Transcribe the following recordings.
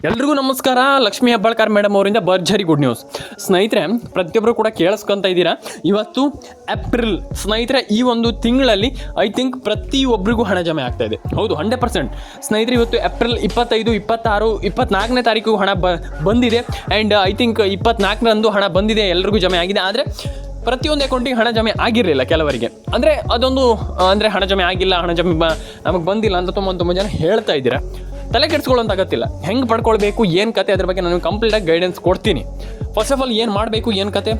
ಎಲ್ರಿಗೂ ನಮಸ್ಕಾರ. ಲಕ್ಷ್ಮೀ ಹೆಬ್ಬಾಳ್ಕರ್ ಮೇಡಮ್ ಅವರಿಂದ ಭರ್ಜರಿ ಗುಡ್ ನ್ಯೂಸ್. ಸ್ನೇಹಿತರೆ, ಪ್ರತಿಯೊಬ್ಬರು ಕೂಡ ಕೇಳಿಸ್ಕೊಂತ ಇದ್ದೀರಾ. ಇವತ್ತು ಏಪ್ರಿಲ್ ಸ್ನೇಹಿತರೆ, ಈ ಒಂದು ತಿಂಗಳಲ್ಲಿ ಐ ಥಿಂಕ್ ಪ್ರತಿಯೊಬ್ಬರಿಗೂ ಹಣ ಜಮೆ ಆಗ್ತಾ ಇದೆ. ಹೌದು, 100% ಸ್ನೇಹಿತರೆ. ಇವತ್ತು ಏಪ್ರಿಲ್ 25, 26, 24ನೇ ತಾರೀಕು ಹಣ ಬಂದಿದೆ. ಆ್ಯಂಡ್ ಐ ಥಿಂಕ್ 24ರಂದು ಹಣ ಬಂದಿದೆ, ಎಲ್ರಿಗೂ ಜಮೆ ಆಗಿದೆ. ಆದರೆ ಪ್ರತಿಯೊಂದು ಅಕೌಂಟಿಗೆ ಹಣ ಜಮೆ ಆಗಿರಲಿಲ್ಲ ಕೆಲವರಿಗೆ. ಅಂದರೆ ಅದೊಂದು ಹಣ ಜಮೆ ಆಗಿಲ್ಲ, ಹಣ ಜಮೆ ನಮಗೆ ಬಂದಿಲ್ಲ ಅಂತ ತುಂಬ ಜನ ಹೇಳ್ತಾ ಇದ್ದೀರಾ. ತಲೆ ಕೆಡಿಸ್ಕೊಳ್ಳೋಂತ ಅಗತ್ತಿಲ್ಲ. ಹೆಂಗೆ ಪಡ್ಕೊಳ್ಬೇಕು, ಏನು ಕತೆ, ಅದ್ರ ಬಗ್ಗೆ ನಾನು ಕಂಪ್ಲೀಟಾಗಿ ಗೈಡೆನ್ಸ್ ಕೊಡ್ತೀನಿ. ಫಸ್ಟ್ ಆಫ್ ಆಲ್ ಏನು ಮಾಡಬೇಕು, ಏನು ಕತೆ,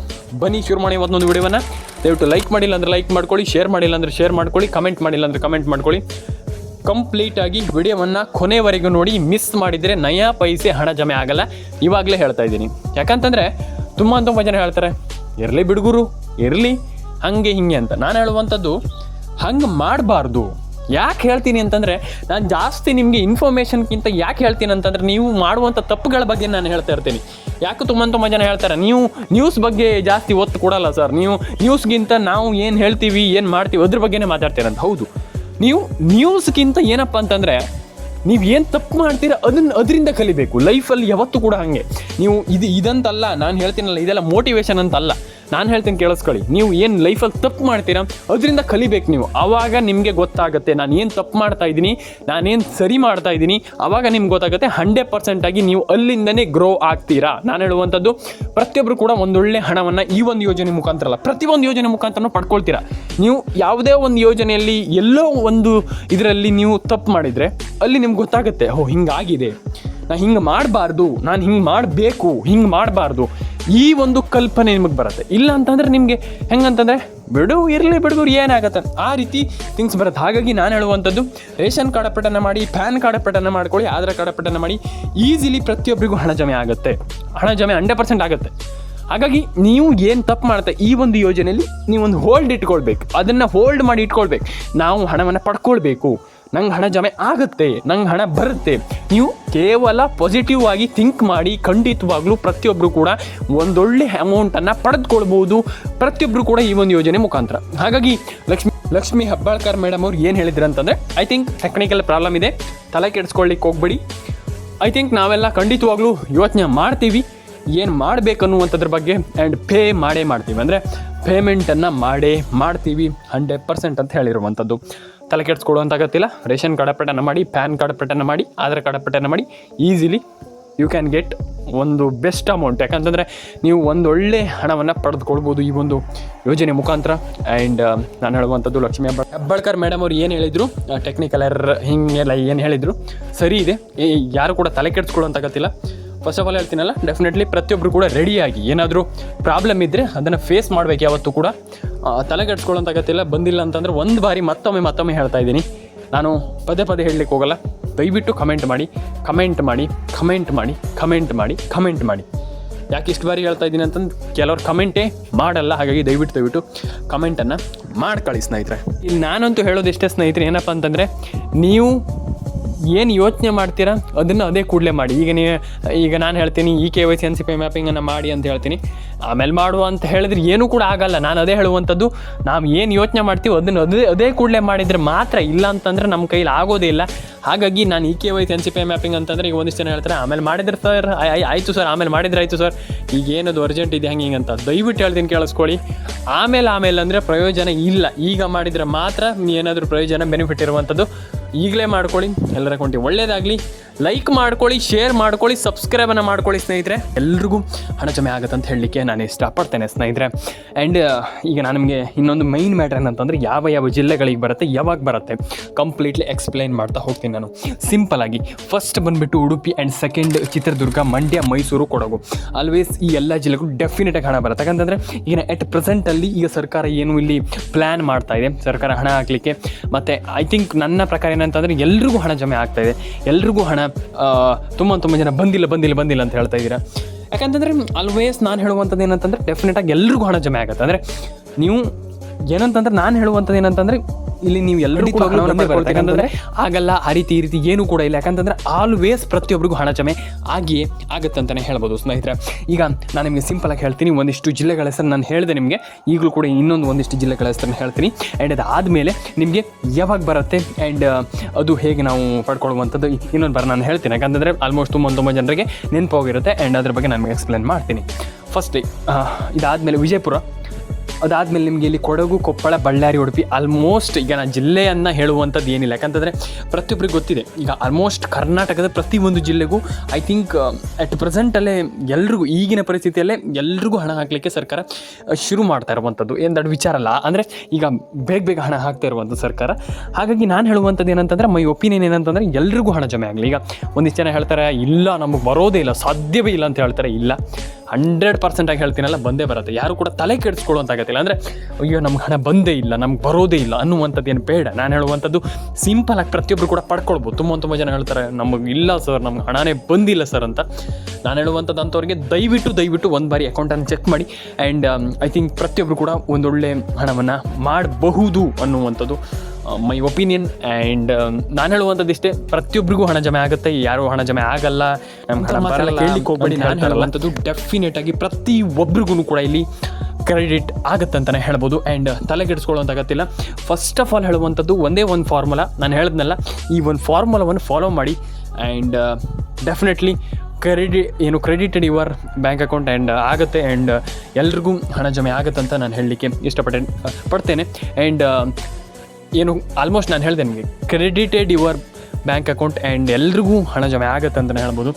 ಬನ್ನಿ ಶುರು ಮಾಡಿ ಇವತ್ತೊಂದು ವಿಡಿಯೋವನ್ನು. ದಯವಿಟ್ಟು ಲೈಕ್ ಮಾಡಿಲ್ಲ ಅಂದರೆ ಲೈಕ್ ಮಾಡ್ಕೊಳ್ಳಿ, ಶೇರ್ ಮಾಡಿಲ್ಲ ಅಂದರೆ ಶೇರ್ ಮಾಡ್ಕೊಳ್ಳಿ, ಕಮೆಂಟ್ ಮಾಡಿಲ್ಲ ಅಂದರೆ ಕಮೆಂಟ್ ಮಾಡ್ಕೊಳ್ಳಿ. ಕಂಪ್ಲೀಟಾಗಿ ವಿಡಿಯೋವನ್ನು ಕೊನೆವರೆಗೂ ನೋಡಿ. ಮಿಸ್ ಮಾಡಿದರೆ ನಯಾ ಪೈಸೆ ಹಣ ಜಮೆ ಆಗಲ್ಲ, ಇವಾಗಲೇ ಹೇಳ್ತಾ ಇದ್ದೀನಿ. ಯಾಕಂತಂದರೆ ತುಂಬ ಜನ ಹೇಳ್ತಾರೆ, ಇರಲಿ ಬಿಡುಗರು, ಇರಲಿ ಹಾಗೆ ಹಿಂಗೆ ಅಂತ. ನಾನು ಹೇಳುವಂಥದ್ದು ಹಂಗೆ ಮಾಡಬಾರ್ದು. ಯಾಕೆ ಹೇಳ್ತೀನಿ ಅಂತಂದರೆ, ನಾನು ಜಾಸ್ತಿ ನಿಮಗೆ ಇನ್ಫಾರ್ಮೇಷನ್ಗಿಂತ ಯಾಕೆ ಹೇಳ್ತೀನಿ ಅಂತಂದರೆ, ನೀವು ಮಾಡುವಂಥ ತಪ್ಪುಗಳ ಬಗ್ಗೆ ನಾನು ಹೇಳ್ತಾ ಇರ್ತೀನಿ. ಯಾಕೆ ತುಂಬ ಜನ ಹೇಳ್ತಾರೆ, ನೀವು ನ್ಯೂಸ್ ಬಗ್ಗೆ ಜಾಸ್ತಿ ಒತ್ತು ಕೊಡಲ್ಲ ಸರ್, ನೀವು ನ್ಯೂಸ್ಗಿಂತ ನಾವು ಏನು ಹೇಳ್ತೀವಿ, ಏನು ಮಾಡ್ತೀವಿ ಅದ್ರ ಬಗ್ಗೆನೇ ಮಾತಾಡ್ತೀರಂತ. ಹೌದು, ನೀವು ನ್ಯೂಸ್ಗಿಂತ ಏನಪ್ಪ ಅಂತಂದರೆ, ನೀವು ಏನು ತಪ್ಪು ಮಾಡ್ತೀರ ಅದರಿಂದ ಕಲಿಬೇಕು. ಲೈಫಲ್ಲಿ ಯಾವತ್ತೂ ಕೂಡ ಹಾಗೆ. ನೀವು ಇದಂತಲ್ಲ ನಾನು ಹೇಳ್ತೀನಲ್ಲ, ಇದೆಲ್ಲ ಮೋಟಿವೇಶನ್ ಅಂತಲ್ಲ. ನಾನು ಹೇಳ್ತೀನಿ ಕೇಳಿಸ್ಕೊಳ್ಳಿ. ನೀವು ಏನು ಲೈಫಲ್ಲಿ ತಪ್ಪು ಮಾಡ್ತೀರಾ ಅದರಿಂದ ಕಲಿಬೇಕು ನೀವು. ಆವಾಗ ನಿಮಗೆ ಗೊತ್ತಾಗುತ್ತೆ ನಾನು ಏನು ತಪ್ಪು ಮಾಡ್ತಾ ಇದ್ದೀನಿ, ನಾನೇನು ಸರಿ ಮಾಡ್ತಾ ಇದ್ದೀನಿ. ಆವಾಗ ನಿಮ್ಗೆ ಗೊತ್ತಾಗುತ್ತೆ. 100% ನೀವು ಅಲ್ಲಿಂದನೇ ಗ್ರೋ ಆಗ್ತೀರಾ. ನಾನು ಹೇಳುವಂಥದ್ದು, ಪ್ರತಿಯೊಬ್ಬರು ಕೂಡ ಒಂದೊಳ್ಳೆ ಹಣವನ್ನು ಈ ಒಂದು ಯೋಜನೆ ಮುಖಾಂತರ ಅಲ್ಲ, ಪ್ರತಿಯೊಂದು ಯೋಜನೆ ಮುಖಾಂತರನೂ ಪಡ್ಕೊಳ್ತೀರಾ. ನೀವು ಯಾವುದೇ ಒಂದು ಯೋಜನೆಯಲ್ಲಿ ಎಲ್ಲೋ ಒಂದು ಇದರಲ್ಲಿ ನೀವು ತಪ್ಪು ಮಾಡಿದರೆ ಅಲ್ಲಿ ನಿಮ್ಗೆ ಗೊತ್ತಾಗುತ್ತೆ, ಹಿಂಗಾಗಿದೆ, ನಾನು ಹಿಂಗೆ ಮಾಡಬಾರ್ದು, ನಾನು ಹಿಂಗೆ ಮಾಡಬೇಕು, ಹಿಂಗೆ ಮಾಡಬಾರ್ದು, ಈ ಒಂದು ಕಲ್ಪನೆ ನಿಮಗೆ ಬರುತ್ತೆ. ಇಲ್ಲ ಅಂತಂದರೆ ನಿಮಗೆ ಹೆಂಗಂತಂದರೆ, ಇರಲಿ ಬಿಡುಗರು ಏನಾಗುತ್ತೆ, ಆ ರೀತಿ ಥಿಂಗ್ಸ್ ಬರುತ್ತೆ. ಹಾಗಾಗಿ ನಾನು ಹೇಳುವಂಥದ್ದು, ರೇಷನ್ ಕಾರ್ಡ್ ಅಪ್ಡೇಟನ್ನು ಮಾಡಿ, ಪ್ಯಾನ್ ಕಾರ್ಡ್ ಅಪ್ಡೇಟನ್ನು ಮಾಡ್ಕೊಳ್ಳಿ, ಆಧಾರ್ ಕಾರ್ಡ್ ಅಪ್ಡೇಟನ್ನು ಮಾಡಿ. ಈಸಿಲಿ ಪ್ರತಿಯೊಬ್ಬರಿಗೂ ಹಣ ಜಮೆ ಆಗುತ್ತೆ. ಹಣ ಜಮೆ 100% ಆಗುತ್ತೆ. ಹಾಗಾಗಿ ನೀವು ಏನು ತಪ್ಪು ಮಾಡ್ತಾ ಈ ಒಂದು ಯೋಜನೆಯಲ್ಲಿ ನೀವೊಂದು ಹೋಲ್ಡ್ ಇಟ್ಕೊಳ್ಬೇಕು, ಅದನ್ನು ಹೋಲ್ಡ್ ಮಾಡಿ ಇಟ್ಕೊಳ್ಬೇಕು. ನಾವು ಹಣವನ್ನು ಪಡ್ಕೊಳ್ಬೇಕು, ನಂಗೆ ಹಣ ಜಮೆ ಆಗುತ್ತೆ, ನಂಗೆ ಹಣ ಬರುತ್ತೆ. ನೀವು ಕೇವಲ ಪಾಸಿಟಿವ್ ಆಗಿ ಥಿಂಕ್ ಮಾಡಿ, ಖಂಡಿತವಾಗ್ಲೂ ಪ್ರತಿಯೊಬ್ಬರು ಕೂಡ ಒಂದೊಳ್ಳೆ ಅಮೌಂಟನ್ನು ಪಡೆದುಕೊಳ್ಬೋದು, ಪ್ರತಿಯೊಬ್ಬರು ಕೂಡ ಈ ಒಂದು ಯೋಜನೆ ಮುಖಾಂತರ. ಹಾಗಾಗಿ ಲಕ್ಷ್ಮೀ ಹೆಬ್ಬಾಳ್ಕರ್ ಮೇಡಮ್ ಅವ್ರು ಏನು ಹೇಳಿದ್ರು ಅಂತಂದರೆ, ಐ ಥಿಂಕ್ ಟೆಕ್ನಿಕಲ್ ಪ್ರಾಬ್ಲಮ್ ಇದೆ, ತಲೆ ಕೆಡಿಸ್ಕೊಳ್ಳಿಕ್ಕೆ ಹೋಗ್ಬೇಡಿ. ಐ ಥಿಂಕ್ ನಾವೆಲ್ಲ ಖಂಡಿತವಾಗ್ಲೂ ಯೋಚನೆ ಮಾಡ್ತೀವಿ ಏನು ಮಾಡಬೇಕನ್ನುವಂಥದ್ರ ಬಗ್ಗೆ. ಆ್ಯಂಡ್ ಪೇ ಮಾಡ್ತೀವಿ, ಅಂದರೆ ಪೇಮೆಂಟನ್ನು ಮಾಡ್ತೀವಿ 100% ಅಂತ ಹೇಳಿರುವಂಥದ್ದು. ತಲೆ ಕೆಡಿಸ್ಕೊಡುವಂತಾಗತ್ತಿಲ್ಲ. ರೇಷನ್ ಕಾರ್ಡ್ ಅಪ್ಡೇಟನ್ನು ಮಾಡಿ, ಪ್ಯಾನ್ ಕಾರ್ಡ್ ಅಪ್ಡೇಟನ್ನು ಮಾಡಿ, ಆಧಾರ್ ಕಾರ್ಡ್ ಅಪ್ಡೇಟನ್ನು ಮಾಡಿ. ಈಸಿಲಿ ಯು ಕ್ಯಾನ್ ಗೆಟ್ ಒಂದು ಬೆಸ್ಟ್ ಅಮೌಂಟ್. ಯಾಕಂತಂದರೆ ನೀವು ಒಂದೊಳ್ಳೆ ಹಣವನ್ನು ಪಡೆದುಕೊಳ್ಬೋದು ಈ ಒಂದು ಯೋಜನೆ ಮುಖಾಂತರ. ಆ್ಯಂಡ್ ನಾನು ಹೇಳುವಂಥದ್ದು, ಲಕ್ಷ್ಮೀ ಹೆಬ್ಬಾಳ್ಕರ್ ಮೇಡಮ್ ಅವ್ರು ಏನು ಹೇಳಿದರು, ಟೆಕ್ನಿಕಲ್ ಎರರ್ ಹಿಂಗೆಲ್ಲ ಏನು ಹೇಳಿದರು ಸರಿ ಇದೆ. ಯಾರು ಕೂಡ ತಲೆ ಕೆಡಿಸ್ಕೊಡುವಂತಾಗತ್ತಿಲ್ಲ. ಫಸ್ಟ್ ಆಫ್ ಆಲ್ ಹೇಳ್ತೀನಲ್ಲ, ಡೆಫಿನೆಟ್ಲಿ ಪ್ರತಿಯೊಬ್ಬರು ಕೂಡ ರೆಡಿಯಾಗಿ, ಏನಾದರೂ ಪ್ರಾಬ್ಲಮ್ ಇದ್ದರೆ ಅದನ್ನು ಫೇಸ್ ಮಾಡಬೇಕು. ಯಾವತ್ತೂ ಕೂಡ ತಲೆ ಕೆಡಿಸ್ಕೊಳ್ಳೋಂತಾಗತ್ತಿಲ್ಲ. ಬಂದಿಲ್ಲ ಅಂತಂದರೆ ಒಂದು ಬಾರಿ ಮತ್ತೊಮ್ಮೆ ಹೇಳ್ತಾ ಇದ್ದೀನಿ, ನಾನು ಪದೇ ಹೇಳಲಿಕ್ಕೆ ಹೋಗಲ್ಲ. ದಯವಿಟ್ಟು ಕಮೆಂಟ್ ಮಾಡಿ. ಯಾಕೆ ಇಷ್ಟು ಬಾರಿ ಹೇಳ್ತಾ ಇದ್ದೀನಿ ಅಂತಂದು, ಕೆಲವ್ರು ಕಮೆಂಟೇ ಮಾಡಲ್ಲ. ಹಾಗಾಗಿ ದಯವಿಟ್ಟು ಕಮೆಂಟನ್ನು ಮಾಡ್ಕೊಳ್ಳಿ ಸ್ನೇಹಿತರೆ. ಇಲ್ಲಿ ನಾನಂತೂ ಹೇಳೋದಿಷ್ಟೇ ಸ್ನೇಹಿತರೆ, ಏನಪ್ಪ ಅಂತಂದರೆ, ನೀವು ಏನು ಯೋಚನೆ ಮಾಡ್ತೀರಾ ಅದನ್ನು ಅದೇ ಕೂಡಲೇ ಮಾಡಿ. ಈಗ ನಾನು ಹೇಳ್ತೀನಿ ಈ KYC NCP ಮ್ಯಾಪಿಂಗನ್ನು ಮಾಡಿ ಅಂತ ಹೇಳ್ತೀನಿ, ಆಮೇಲೆ ಮಾಡುವ ಅಂತ ಹೇಳಿದ್ರೆ ಏನೂ ಕೂಡ ಆಗಲ್ಲ. ನಾನು ಅದೇ ಹೇಳುವಂಥದ್ದು, ನಾವು ಏನು ಯೋಚನೆ ಮಾಡ್ತೀವಿ ಅದನ್ನು ಅದೇ ಕೂಡಲೇ ಮಾಡಿದರೆ ಮಾತ್ರ. ಇಲ್ಲ ಅಂತಂದರೆ ನಮ್ಮ ಕೈಲಿ ಆಗೋದೇ ಇಲ್ಲ. ಹಾಗಾಗಿ ನಾನು ಈ KYC NCP ಮ್ಯಾಪಿಂಗ್ ಅಂತಂದರೆ, ಈಗ ಒಂದಿಷ್ಟು ಜನ ಹೇಳ್ತಾರೆ ಆಮೇಲೆ ಮಾಡಿದ್ರೆ ಸರ್ ಆಯಿತು ಸರ್, ಆಮೇಲೆ ಮಾಡಿದ್ರೆ ಆಯಿತು ಸರ್, ಈಗ ಏನದು ಅರ್ಜೆಂಟ್ ಇದೆ ಹಿಂಗೆ ಅಂತ. ದಯವಿಟ್ಟು ಹೇಳ್ತೀನಿ ಕೇಳಿಸ್ಕೊಳ್ಳಿ. ಆಮೇಲೆ ಅಂದರೆ ಪ್ರಯೋಜನ ಇಲ್ಲ. ಈಗ ಮಾಡಿದರೆ ಮಾತ್ರ ಏನಾದರೂ ಪ್ರಯೋಜನ, ಬೆನಿಫಿಟ್ ಇರುವಂಥದ್ದು. ಈಗಲೇ ಮಾಡ್ಕೊಳ್ಳಿ. ಎಲ್ಲರ ಕೊಂಡಿ ಒಳ್ಳೆಯದಾಗಲಿ. ಲೈಕ್ ಮಾಡ್ಕೊಳ್ಳಿ, ಶೇರ್ ಮಾಡ್ಕೊಳ್ಳಿ, ಸಬ್ಸ್ಕ್ರೈಬನ್ನು ಮಾಡ್ಕೊಳ್ಳಿ ಸ್ನೇಹಿತರೆ. ಎಲ್ರಿಗೂ ಹಣ ಜಮೆ ಆಗುತ್ತೆ ಅಂತ ಹೇಳಲಿಕ್ಕೆ ನಾನು ಇಷ್ಟಪಡ್ತೇನೆ ಸ್ನೇಹಿತರೆ. ಆ್ಯಂಡ್ ಈಗ ನಾನು ನಿಮಗೆ ಇನ್ನೊಂದು ಮೈನ್ ಮ್ಯಾಟ್ರ್ ಏನಂತಂದರೆ, ಯಾವ ಜಿಲ್ಲೆಗಳಿಗೆ ಬರುತ್ತೆ, ಯಾವಾಗ ಬರುತ್ತೆ, ಕಂಪ್ಲೀಟ್ಲಿ ಎಕ್ಸ್ಪ್ಲೈನ್ ಮಾಡ್ತಾ ಹೋಗ್ತೀನಿ ನಾನು ಸಿಂಪಲಾಗಿ. ಫಸ್ಟ್ ಬಂದುಬಿಟ್ಟು Udupi, and second Chitradurga, Mandya, Mysuru, Kodagu. Always ಈ ಎಲ್ಲ ಜಿಲ್ಲೆಗೂ ಡೆಫಿನೆಟಾಗಿ ಹಣ ಬರುತ್ತೆ. ಯಾಕಂತಂದರೆ ಈಗ ಎಟ್ ಪ್ರೆಸೆಂಟಲ್ಲಿ ಈಗ ಸರ್ಕಾರ ಏನು ಇಲ್ಲಿ ಪ್ಲ್ಯಾನ್ ಮಾಡ್ತಾ ಇದೆ, ಸರ್ಕಾರ ಹಣ ಹಾಕಲಿಕ್ಕೆ. ಮತ್ತು ಐ ಥಿಂಕ್ ನನ್ನ ಪ್ರಕಾರ ಏನಂತಂದರೆ, ಎಲ್ರಿಗೂ ಹಣ ಜಮೆ ಆಗ್ತಾಯಿದೆ. ಎಲ್ರಿಗೂ ಹಣ ತುಂಬ ಜನ ಬಂದಿಲ್ಲ ಅಂತ ಹೇಳ್ತಾ ಇದ್ದೀರಾ. ಯಾಕಂತಂದರೆ ಆಲ್ವೇಸ್ ನಾನು ಹೇಳುವಂಥದ್ದು ಏನಂತಂದರೆ, ಡೆಫಿನೆಟಾಗಿ ಎಲ್ರಿಗೂ ಹಣ ಜಮೆ ಆಗುತ್ತೆ. ಅಂದರೆ ನೀವು ಏನಂತಂದ್ರೆ, ನಾನು ಹೇಳುವಂಥದ್ದು ಏನಂತಂದರೆ, ಇಲ್ಲಿ ನೀವು ಎಲ್ಲರೂ ಕೂಡ ಹಣವನ್ನು ಯಾಕಂತಂದರೆ ಆಗಲ್ಲ ಆ ರೀತಿ ಈ ರೀತಿ ಏನೂ ಕೂಡ ಇಲ್ಲ. ಯಾಕಂತಂದರೆ ಆಲ್ವೇಸ್ ಪ್ರತಿಯೊಬ್ಬರಿಗೂ ಹಣ ಜಮೆ ಆಗಿಯೇ ಆಗುತ್ತೆ ಅಂತಲೇ ಹೇಳ್ಬೋದು ಸ್ನೇಹಿತರೆ. ಈಗ ನಾನು ನಿಮಗೆ ಸಿಂಪಲಾಗಿ ಹೇಳ್ತೀನಿ, ಒಂದಿಷ್ಟು ಜಿಲ್ಲೆಗಳ ಹೆಸರು ನಾನು ಹೇಳಿದೆ ನಿಮಗೆ, ಈಗಲೂ ಕೂಡ ಒಂದಿಷ್ಟು ಜಿಲ್ಲೆಗಳ ಹೆಸರನ್ನು ಹೇಳ್ತೀನಿ. ಆ್ಯಂಡ್ ಅದಾದಮೇಲೆ ನಿಮಗೆ ಯಾವಾಗ ಬರುತ್ತೆ ಆ್ಯಂಡ್ ಅದು ಹೇಗೆ ನಾವು ಪಡ್ಕೊಳ್ಳುವಂಥದ್ದು ಇನ್ನೊಂದು ನಾನು ಹೇಳ್ತೀನಿ. ಯಾಕಂತಂದರೆ ಆಲ್ಮೋಸ್ಟ್ ತುಂಬ ಜನರಿಗೆ ನೆನಪೋಗಿರುತ್ತೆ ಆ್ಯಂಡ್ ಅದ್ರ ಬಗ್ಗೆ ನಾನು ಎಕ್ಸ್ಪ್ಲೇನ್ ಮಾಡ್ತೀನಿ. ಫಸ್ಟ್ ಇದಾದಮೇಲೆ ವಿಜಯಪುರ, ಅದಾದಮೇಲೆ ನಿಮಗೆ ಇಲ್ಲಿ ಕೊಡಗು, ಕೊಪ್ಪಳ, ಬಳ್ಳಾರಿ, ಉಡುಪಿ. ಆಲ್ಮೋಸ್ಟ್ ಈಗ ನಾನು ಜಿಲ್ಲೆಯನ್ನು ಹೇಳುವಂಥದ್ದು ಏನಿಲ್ಲ, ಯಾಕಂತಂದರೆ ಪ್ರತಿಯೊಬ್ಬರಿಗೆ ಗೊತ್ತಿದೆ. ಈಗ ಆಲ್ಮೋಸ್ಟ್ ಕರ್ನಾಟಕದ ಪ್ರತಿಯೊಂದು ಜಿಲ್ಲೆಗೂ ಐ ಥಿಂಕ್ ಅಟ್ ಪ್ರೆಸೆಂಟಲ್ಲೇ ಎಲ್ರಿಗೂ ಈಗಿನ ಪರಿಸ್ಥಿತಿಯಲ್ಲೇ ಎಲ್ರಿಗೂ ಹಣ ಹಾಕಲಿಕ್ಕೆ ಸರ್ಕಾರ ಶುರು ಮಾಡ್ತಾ ಇರುವಂಥದ್ದು. ಏನು ದೊಡ್ಡ ವಿಚಾರ ಅಲ್ಲ, ಅಂದರೆ ಈಗ ಬೇಗ ಹಣ ಹಾಕ್ತಾ ಇರುವಂಥದ್ದು ಸರ್ಕಾರ. ಹಾಗಾಗಿ ನಾನು ಹೇಳುವಂಥದ್ದು ಏನಂತಂದರೆ, ಮೈ ಒಪಿನಿಯನ್ ಏನಂತಂದರೆ ಎಲ್ರಿಗೂ ಹಣ ಜಮೆ ಆಗಲಿ. ಈಗ ಒಂದಿಷ್ಟು ಜನ ಹೇಳ್ತಾರೆ ಇಲ್ಲ ನಮಗೆ ಬರೋದೇ ಇಲ್ಲ, ಸಾಧ್ಯವೇ ಇಲ್ಲ ಅಂತ ಹೇಳ್ತಾರೆ. ಇಲ್ಲ, 100% ಆಗಿ ಹೇಳ್ತೀನಲ್ಲ, ಬಂದೇ ಬರುತ್ತೆ. ಯಾರು ಕೂಡ ತಲೆ ಕೆಡಿಸ್ಕೊಳ್ಳುವಂತಾಗತ್ತಿಲ್ಲ. ಅಂದರೆ ಅಯ್ಯೋ ನಮ್ಗೆ ಹಣ ಬಂದೇ ಇಲ್ಲ, ನಮ್ಗೆ ಬರೋದೇ ಇಲ್ಲ ಅನ್ನುವಂಥದ್ದು ಏನು ಬೇಡ. ನಾನು ಹೇಳುವಂಥದ್ದು ಸಿಂಪಲಾಗಿ ಪ್ರತಿಯೊಬ್ಬರು ಕೂಡ ಪಡ್ಕೊಳ್ಬೋದು. ತುಂಬ ಜನ ಹೇಳ್ತಾರೆ ನಮಗೆ ಇಲ್ಲ ಸರ್, ನಮ್ಗೆ ಹಣನೇ ಬಂದಿಲ್ಲ ಸರ್ ಅಂತ. ನಾನು ಹೇಳುವಂಥದ್ದು ಅಂಥವ್ರಿಗೆ ದಯವಿಟ್ಟು ಒಂದು ಬಾರಿ ಅಕೌಂಟನ್ನು ಚೆಕ್ ಮಾಡಿ. ಆ್ಯಂಡ್ ಐ ಥಿಂಕ್ ಪ್ರತಿಯೊಬ್ಬರು ಕೂಡ ಒಂದೊಳ್ಳೆ ಹಣವನ್ನು ಮಾಡಬಹುದು ಅನ್ನುವಂಥದ್ದು ಮೈ ಒಪಿನಿಯನ್. ಆ್ಯಂಡ್ ನಾನು ಹೇಳುವಂಥದ್ದು ಇಷ್ಟೇ, ಪ್ರತಿಯೊಬ್ಬರಿಗೂ ಹಣ ಜಮೆ ಆಗುತ್ತೆ, ಯಾರು ಹಣ ಜಮೆ ಆಗಲ್ಲ, ನಮ್ಗೆ ಹಣ ಬರಲ್ಲ ಕೇಳಲಿಕ್ಕೆ ಹೋಗ್ಬೇಡಿ. ನಾನು ಹೇಳುವಂಥದ್ದು ಡೆಫಿನೆಟಾಗಿ ಪ್ರತಿಯೊಬ್ಬರಿಗೂ ಕೂಡ ಇಲ್ಲಿ ಕ್ರೆಡಿಟ್ ಆಗುತ್ತೆ ಅಂತಲೇ ಹೇಳ್ಬೋದು. ಆ್ಯಂಡ್ ತಲೆಗೆಡಿಸ್ಕೊಳ್ಳೋಂತಾಗತ್ತಿಲ್ಲ. ಫಸ್ಟ್ ಆಫ್ ಆಲ್ ಹೇಳುವಂಥದ್ದು ಒಂದೇ ಒಂದು ಫಾರ್ಮುಲಾ, ನಾನು ಹೇಳಿದ್ನಲ್ಲ, ಈ ಒಂದು ಫಾರ್ಮುಲಾವನ್ನು ಫಾಲೋ ಮಾಡಿ. And definitely credited your bank account and ಆಗುತ್ತೆ. ಆ್ಯಂಡ್ ಎಲ್ರಿಗೂ ಹಣ ಜಮೆ ಆಗುತ್ತೆ ಅಂತ ನಾನು ಹೇಳಲಿಕ್ಕೆ ಪಡ್ತೇನೆ. ಆ್ಯಂಡ್ ಆಲ್ಮೋಸ್ಟ್ ನಾನು ಹೇಳಿದೆ ನಿಮಗೆ, credited your bank account and ಎಲ್ರಿಗೂ ಹಣ ಜಮೆ ಆಗುತ್ತೆ ಅಂತಲೇ ಹೇಳ್ಬೋದು.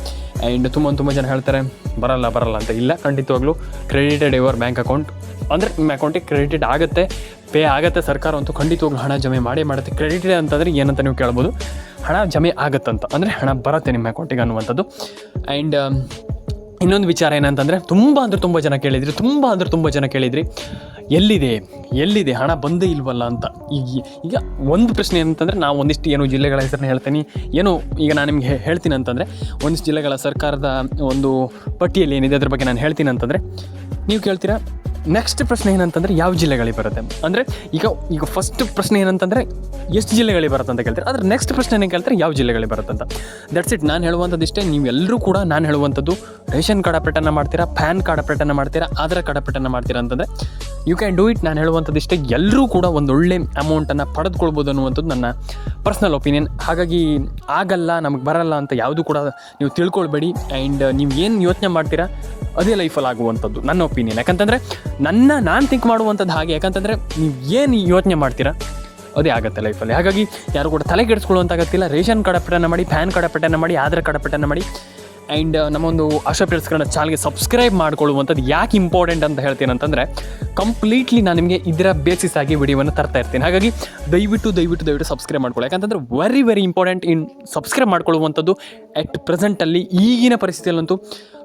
ಆ್ಯಂಡ್ ತುಂಬ ಜನ ಹೇಳ್ತಾರೆ ಬರಲ್ಲ ಅಂತ. ಇಲ್ಲ, ಖಂಡಿತವಾಗ್ಲೂ ಕ್ರೆಡಿಟೆಡ್ ಯುವರ್ ಬ್ಯಾಂಕ್ ಅಕೌಂಟ್ ಅಂದರೆ ನಿಮ್ಮ ಅಕೌಂಟಿಗೆ ಕ್ರೆಡಿಟೆಡ್ ಆಗುತ್ತೆ, ಪೇ ಆಗುತ್ತೆ. ಸರ್ಕಾರ ಅಂತೂ ಖಂಡಿತವಾಗ್ಲೂ ಹಣ ಜಮೆ ಮಾಡುತ್ತೆ. ಕ್ರೆಡಿಟೆಡ್ ಅಂತಂದರೆ ಏನಂತ ನೀವು ಕೇಳ್ಬೋದು, ಹಣ ಜಮೆ ಆಗುತ್ತಂತ, ಅಂದರೆ ಹಣ ಬರುತ್ತೆ ನಿಮ್ಮ ಅಕೌಂಟಿಗೆ ಅನ್ನುವಂಥದ್ದು. ಆ್ಯಂಡ್ ಇನ್ನೊಂದು ವಿಚಾರ ಏನಂತಂದರೆ, ತುಂಬ ಜನ ಕೇಳಿದ್ರಿ ಎಲ್ಲಿದೆ ಹಣ ಬಂದೇ ಇಲ್ವಲ್ಲ ಅಂತ. ಈಗ ಒಂದು ಪ್ರಶ್ನೆ ಏನಂತಂದರೆ, ನಾವು ಒಂದಿಷ್ಟು ಜಿಲ್ಲೆಗಳ ಹೆಸರನ್ನ ಹೇಳ್ತೀನಿ. ಈಗ ನಾನು ನಿಮಗೆ ಹೇಳ್ತೀನಿ ಅಂತಂದರೆ, ಒಂದಿಷ್ಟು ಜಿಲ್ಲೆಗಳ ಸರ್ಕಾರದ ಒಂದು ಪಟ್ಟಿಯಲ್ಲಿ ಏನಿದೆ ಅದ್ರ ಬಗ್ಗೆ ನಾನು ಹೇಳ್ತೀನಿ ಅಂತಂದರೆ, ನೀವು ಕೇಳ್ತೀರಾ ನೆಕ್ಸ್ಟ್ ಪ್ರಶ್ನೆ ಏನಂತಂದರೆ ಯಾವ ಜಿಲ್ಲೆಗಳಿಗೆ ಬರುತ್ತೆ ಅಂದರೆ, ಈಗ ಫಸ್ಟ್ ಪ್ರಶ್ನೆ ಏನಂತಂದರೆ ಎಷ್ಟು ಜಿಲ್ಲೆಗಳಿಗೆ ಬರುತ್ತೆ ಅಂತ ಕೇಳ್ತಾರೆ. ಆದರೆ ನೆಕ್ಸ್ಟ್ ಪ್ರಶ್ನೆ ಏನು ಕೇಳ್ತಾರೆ, ಯಾವ ಜಿಲ್ಲೆಗಳಿಗೆ ಬರುತ್ತೆ ಅಂತ. That's it. ನಾನು ಹೇಳುವಂಥದ್ದು ಇಷ್ಟೇ. ನೀವೆಲ್ಲರೂ ಕೂಡ ನಾನು ಹೇಳುವಂಥದ್ದು ರೇಷನ್ ಕಾರ್ಡ್ ಅಪ್ಡೇಟನ್ನು ಮಾಡ್ತೀರಾ, ಪ್ಯಾನ್ ಕಾರ್ಡ್ ಅಪ್ಡೇಟನ್ನು ಮಾಡ್ತೀರಾ, ಆಧಾರ್ ಕಾರ್ಡ್ ಅಪ್ಡೇಟನ್ನು ಮಾಡ್ತೀರಾ ಅಂತಂದರೆ ಯು ಕ್ಯಾನ್ ಡೂ ಇಟ್. ನಾನು ಹೇಳುವಂಥದ್ದು ಇಷ್ಟೇ, ಎಲ್ಲರೂ ಕೂಡ ಒಂದೊಳ್ಳೆ ಅಮೌಂಟನ್ನು ಪಡೆದುಕೊಳ್ಬೋದು ಅನ್ನುವಂಥದ್ದು ನನ್ನ ಪರ್ಸ್ನಲ್ ಒಪಿನಿಯನ್. ಹಾಗಾಗಿ ಆಗಲ್ಲ, ನಮಗೆ ಬರಲ್ಲ ಅಂತ ಯಾವುದು ಕೂಡ ನೀವು ತಿಳ್ಕೊಳ್ಬೇಡಿ. ಆ್ಯಂಡ್ ನೀವು ಏನು ಯೋಚನೆ ಮಾಡ್ತೀರಾ ಅದೇ ಲೈಫಲ್ಲಿ ಆಗುವಂಥದ್ದು ನನ್ನ ಒಪಿನಿಯನ್. ಯಾಕಂತಂದರೆ ನಾನು ಥಿಂಕ್ ಮಾಡುವಂಥದ್ದು ಹಾಗೆ. ಯಾಕಂತಂದರೆ ನೀವು ಏನು ಯೋಚನೆ ಮಾಡ್ತೀರಾ ಅದೇ ಆಗುತ್ತೆ ಲೈಫಲ್ಲಿ. ಹಾಗಾಗಿ ಯಾರು ಕೂಡ ತಲೆ ಕೆಡಿಸ್ಕೊಳ್ಳುವಂತಾಗತ್ತಿಲ್ಲ. ರೇಷನ್ ಕಾರ್ಡ್ ಅಪ್ಡೇಟನ್ನು ಮಾಡಿ, ಪ್ಯಾನ್ ಕಾರ್ಡ್ ಅಪ್ಡೇಟನ್ನು ಮಾಡಿ, ಆಧಾರ್ ಕಾರ್ಡ್ ಅಪ್ಡೇಟನ್ನು ಮಾಡಿ. ಆ್ಯಂಡ್ ನಮ್ಮೊಂದು ಆಶಾ ಪೀರ್ಸ್ ಕನ್ನಡ ಚಾನಲ್ಗೆ ಸಬ್ಸ್ಕ್ರೈಬ್ ಮಾಡ್ಕೊಳ್ಳುವಂಥದ್ದು ಯಾಕೆ ಇಂಪಾರ್ಟೆಂಟ್ ಅಂತ ಹೇಳ್ತೀನಿ ಅಂತಂದರೆ, ಕಂಪ್ಲೀಟ್ಲಿ ನಾನು ನಿಮಗೆ ಇದರ ಬೇಸಿಸ್ ಆಗಿ ವಿಡಿಯೋವನ್ನು ತರ್ತಾ ಇರ್ತೀನಿ. ಹಾಗಾಗಿ ದಯವಿಟ್ಟು ಸಬ್ಸ್ಕ್ರೈಬ್ ಮಾಡ್ಕೊಳ್ಳಿ. ಯಾಕಂತಂದರೆ ವೆರಿ ಇಂಪಾರ್ಟೆಂಟ್ ಸಬ್ಸ್ಕ್ರೈಬ್ ಮಾಡ್ಕೊಳ್ಳುವಂಥದ್ದು. ಅಟ್ ಪ್ರೆಸೆಂಟಲ್ಲಿ ಈಗಿನ ಪರಿಸ್ಥಿತಿಯಲ್ಲಂತೂ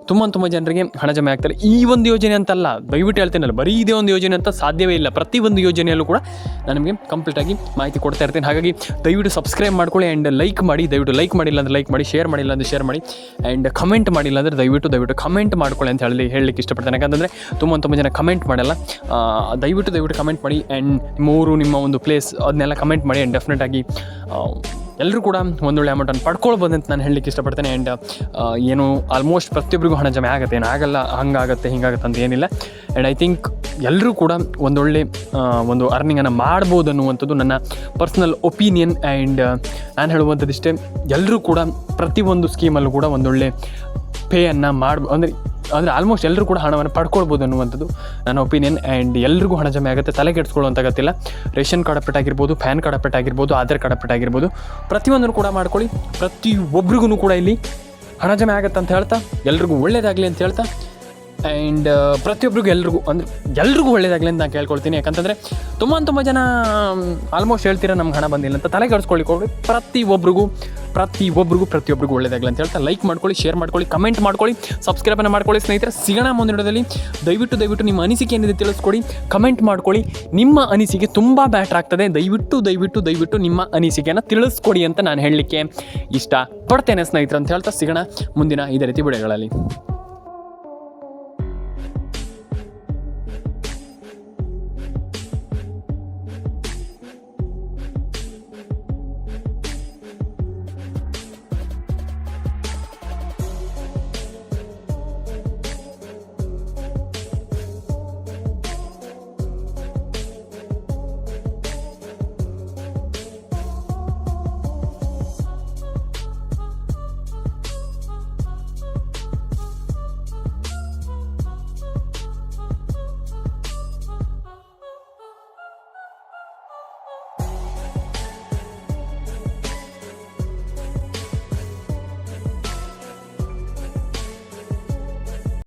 ತುಂಬ ಜನರಿಗೆ ಹಣ ಜಮೆ ಆಗ್ತಾರೆ. ಈ ಒಂದು ಯೋಜನೆ ಅಂತಲ್ಲ, ದಯವಿಟ್ಟು ಹೇಳ್ತೇನಲ್ಲ, ಬರೀ ಇದೇ ಒಂದು ಯೋಜನೆ ಅಂತ ಸಾಧ್ಯವೇ ಇಲ್ಲ. ಪ್ರತಿಯೊಂದು ಯೋಜನೆಯಲ್ಲೂ ಕೂಡ ನಾನು ನಿಮಗೆ ಕಂಪ್ಲೀಟಾಗಿ ಮಾಹಿತಿ ಕೊಡ್ತಾ ಇರ್ತೀನಿ. ಹಾಗಾಗಿ ದಯವಿಟ್ಟು ಸಬ್ಸ್ಕ್ರೈಬ್ ಮಾಡ್ಕೊಳ್ಳಿ ಆ್ಯಂಡ್ ಲೈಕ್ ಮಾಡಿ. ದಯವಿಟ್ಟು ಲೈಕ್ ಮಾಡಿಲ್ಲ ಅಂದರೆ ಲೈಕ್ ಮಾಡಿ, ಶೇರ್ ಮಾಡಿಲ್ಲ ಅಂದರೆ ಶೇರ್ ಮಾಡಿ, ಆ್ಯಂಡ್ ಕಮೆಂಟ್ ಮಾಡಿಲ್ಲ ಅಂದರೆ ದಯವಿಟ್ಟು ಕಮೆಂಟ್ ಮಾಡ್ಕೊಳ್ಳಿ ಅಂತ ಹೇಳಲಿಕ್ಕೆ ಇಷ್ಟಪಡ್ತೇನೆ. ಯಾಕಂತಂದರೆ ತುಂಬ ಜನ ಕಮೆಂಟ್ ಮಾಡಲ್ಲ. ದಯವಿಟ್ಟು ಕಮೆಂಟ್ ಮಾಡಿ. ಆ್ಯಂಡ್ ನಿಮ್ಮ ಊರು, ನಿಮ್ಮ ಒಂದು ಪ್ಲೇಸ್ ಅದನ್ನೆಲ್ಲ ಕಮೆಂಟ್ ಮಾಡಿ. ಆ್ಯಂಡ್ ಡೆಫಿನೆಟಾಗಿ ಎಲ್ಲರೂ ಕೂಡ ಒಂದೊಳ್ಳೆ ಅಮೌಂಟನ್ನು ಪಡ್ಕೊಳ್ಬೋದು ಅಂತ ನಾನು ಹೇಳಲಿಕ್ಕೆ ಇಷ್ಟಪಡ್ತೇನೆ. ಆ್ಯಂಡ್ ಆಲ್ಮೋಸ್ಟ್ ಪ್ರತಿಯೊಬ್ಬರಿಗೂ ಹಣ ಜಮೆ ಆಗುತ್ತೆ, ಏನಾಗಲ್ಲ, ಹಿಂಗಾಗುತ್ತೆ ಅಂತ ಏನಿಲ್ಲ. ಆ್ಯಂಡ್ ಐ ಥಿಂಕ್ ಎಲ್ಲರೂ ಕೂಡ ಒಂದೊಳ್ಳೆ ಒಂದು ಅರ್ನಿಂಗನ್ನು ಮಾಡ್ಬೋದು ಅನ್ನುವಂಥದ್ದು ನನ್ನ ಪರ್ಸ್ನಲ್ ಒಪಿನಿಯನ್. ಆ್ಯಂಡ್ ನಾನು ಹೇಳುವಂಥದ್ದು ಇಷ್ಟೇ, ಎಲ್ಲರೂ ಕೂಡ ಪ್ರತಿಯೊಂದು ಸ್ಕೀಮಲ್ಲೂ ಕೂಡ ಒಂದೊಳ್ಳೆ ಪೇಯನ್ನು ಅಂದರೆ ಆಲ್ಮೋಸ್ಟ್ ಎಲ್ಲರೂ ಕೂಡ ಹಣವನ್ನು ಪಡ್ಕೊಳ್ಬೋದು ಅನ್ನುವಂಥದ್ದು ನನ್ನ ಒಪಿನಿಯನ್. ಆ್ಯಂಡ್ ಎಲ್ರಿಗೂ ಹಣ ಜಮೆ ಆಗುತ್ತೆ, ತಲೆ ಕೆಡಿಸ್ಕೊಳ್ಳುವಂತಾಗತ್ತಿಲ್ಲ. ರೇಷನ್ ಕಾರ್ಡ್ ಅಪ್ಡೇಟ್ ಆಗಿರ್ಬೋದು, ಪ್ಯಾನ್ ಕಾರ್ಡ್ ಅಪ್ಡೇಟ್ ಆಗಿರ್ಬೋದು, ಆಧಾರ್ ಕಾರ್ಡ್ ಅಪ್ಡೇಟ್ ಆಗಿರ್ಬೋದು, ಪ್ರತಿಯೊಂದನ್ನು ಕೂಡ ಮಾಡ್ಕೊಳ್ಳಿ. ಪ್ರತಿಯೊಬ್ಬರಿಗೂ ಕೂಡ ಇಲ್ಲಿ ಹಣ ಜಮೆ ಆಗುತ್ತೆ ಅಂತ ಹೇಳ್ತಾ, ಎಲ್ರಿಗೂ ಒಳ್ಳೆಯದಾಗಲಿ ಅಂತ ಹೇಳ್ತಾ, ಆ್ಯಂಡ್ ಪ್ರತಿಯೊಬ್ಬರಿಗೂ ಎಲ್ರಿಗೂ ಒಳ್ಳೆಯದಾಗಲಿ ಅಂತ ನಾನು ಕೇಳ್ಕೊಳ್ತೀನಿ. ಯಾಕಂತಂದರೆ ತುಂಬ ಜನ ಆಲ್ಮೋಸ್ಟ್ ಹೇಳ್ತೀರಾ ನಮ್ಗೆ ಹಣ ಬಂದಿಲ್ಲ ಅಂತ. ತಲೆ ಕೆಡಿಸ್ಕೊಳ್ಳಿಕೊಡಿ. ಪ್ರತಿಯೊಬ್ಬರಿಗೂ ಒಳ್ಳೆಯದಾಗಲಿ ಅಂತ ಹೇಳ್ತಾ, ಲೈಕ್ ಮಾಡ್ಕೊಳ್ಳಿ, ಶೇರ್ ಮಾಡ್ಕೊಳ್ಳಿ, ಕಮೆಂಟ್ ಮಾಡ್ಕೊಳ್ಳಿ, ಸಬ್ಸ್ಕ್ರೈಬನ್ನು ಮಾಡ್ಕೊಳ್ಳಿ. ಸ್ನೇಹಿತರೆ, ಸಿಗೋಣ ಮುಂದಿನ ವಿಡಿಯೋದಲ್ಲಿ. ದಯವಿಟ್ಟು ನಿಮ್ಮ ಅನಿಸಿಕೆ ಏನಿದೆ ತಿಳಿಸ್ಕೊಡಿ, ಕಮೆಂಟ್ ಮಾಡ್ಕೊಳ್ಳಿ. ನಿಮ್ಮ ಅನಿಸಿಕೆ ತುಂಬ ಬ್ಯಾಟ್ರ್ ಆಗ್ತದೆ. ದಯವಿಟ್ಟು ನಿಮ್ಮ ಅನಿಸಿಕೆಯನ್ನು ತಿಳಿಸ್ಕೊಡಿ ಅಂತ ನಾನು ಹೇಳಲಿಕ್ಕೆ ಇಷ್ಟಪಡ್ತೇನೆ ಸ್ನೇಹಿತರೆ ಅಂತ ಹೇಳ್ತಾ, ಸಿಗೋಣ ಮುಂದಿನ ಇದೇ ರೀತಿ ವಿಡಿಯೋಗಳಲ್ಲಿ.